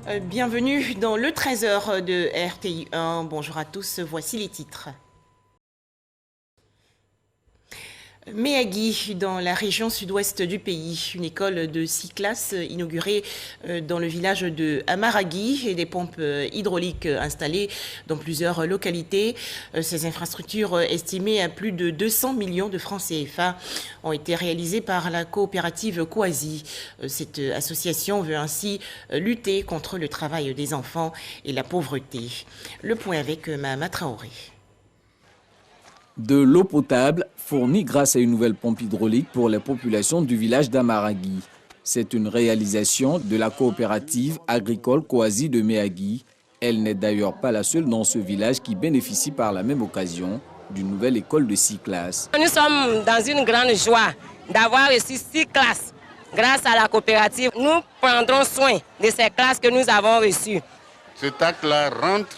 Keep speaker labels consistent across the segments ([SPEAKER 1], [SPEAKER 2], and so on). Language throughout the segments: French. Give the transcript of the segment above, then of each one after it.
[SPEAKER 1] Bienvenue dans le 13h de RTI 1. Bonjour à tous, voici les titres. Méhagui, dans la région sud-ouest du pays, une école de 6 classes inaugurée dans le village de Amaragui et des pompes hydrauliques installées dans plusieurs localités. Ces infrastructures estimées à plus de 200 millions de francs CFA ont été réalisées par la coopérative Koasi. Cette association veut ainsi lutter contre le travail des enfants et la pauvreté. Le point avec Mahama Traoré.
[SPEAKER 2] De l'eau potable fournie grâce à une nouvelle pompe hydraulique pour les populations du village d'Amaragui. C'est une réalisation de la coopérative agricole Koasi de Méhagui. Elle n'est d'ailleurs pas la seule dans ce village qui bénéficie par la même occasion d'une nouvelle école de 6 classes.
[SPEAKER 3] Nous sommes dans une grande joie d'avoir reçu 6 classes. Grâce à la coopérative, nous prendrons soin de ces classes que nous avons reçues.
[SPEAKER 4] Cet acte-là rentre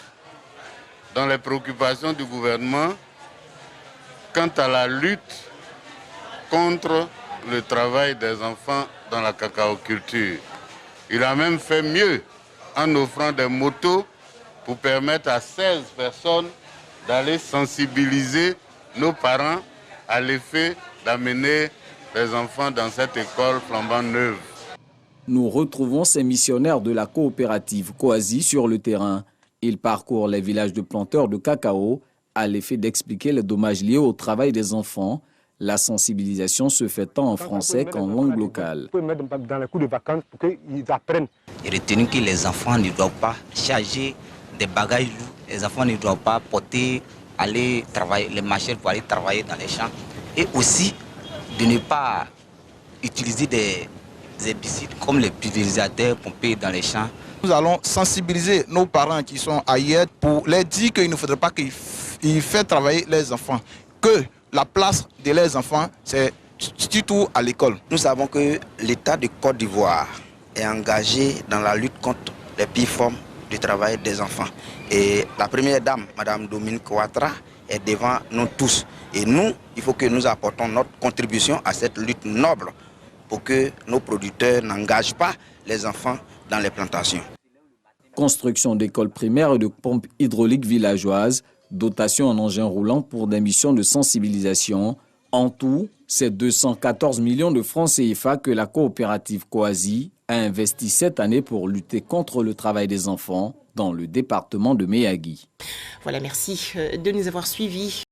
[SPEAKER 4] dans les préoccupations du gouvernement quant à la lutte contre le travail des enfants dans la cacaoculture. Il a même fait mieux en offrant des motos pour permettre à 16 personnes d'aller sensibiliser nos parents à l'effet d'amener les enfants dans cette école flambant neuve.
[SPEAKER 2] Nous retrouvons ces missionnaires de la coopérative Koasi sur le terrain. Ils parcourent les villages de planteurs de cacao à l'effet d'expliquer les dommages liés au travail des enfants. La sensibilisation se fait tant en français qu'en langue locale.
[SPEAKER 5] Dans les cours de vacances pour qu'ils apprennent.
[SPEAKER 6] Et retenir que les enfants ne doivent pas charger des bagages lourds. Les enfants ne doivent pas porter, aller travailler, les machines pour aller travailler dans les champs. Et aussi de ne pas utiliser des herbicides comme les pulvérisateurs pompés dans les champs.
[SPEAKER 7] Nous allons sensibiliser nos parents qui sont ailleurs pour leur dire qu'il ne faudrait pas qu'ils fassent travailler les enfants. Que la place de leurs enfants, c'est surtout à l'école.
[SPEAKER 6] Nous savons que l'État de Côte d'Ivoire est engagé dans la lutte contre les pires formes de travail des enfants. Et la première dame, Mme Dominique Ouattara, est devant nous tous. Et nous, il faut que nous apportons notre contribution à cette lutte noble pour que nos producteurs n'engagent pas les enfants dans les plantations.
[SPEAKER 2] Construction d'écoles primaires et de pompes hydrauliques villageoises, dotation en engins roulants pour des missions de sensibilisation. En tout, c'est 214 millions de francs CFA que la coopérative Koasi a investi cette année pour lutter contre le travail des enfants dans le département de Méhagui.
[SPEAKER 1] Voilà, merci de nous avoir suivis.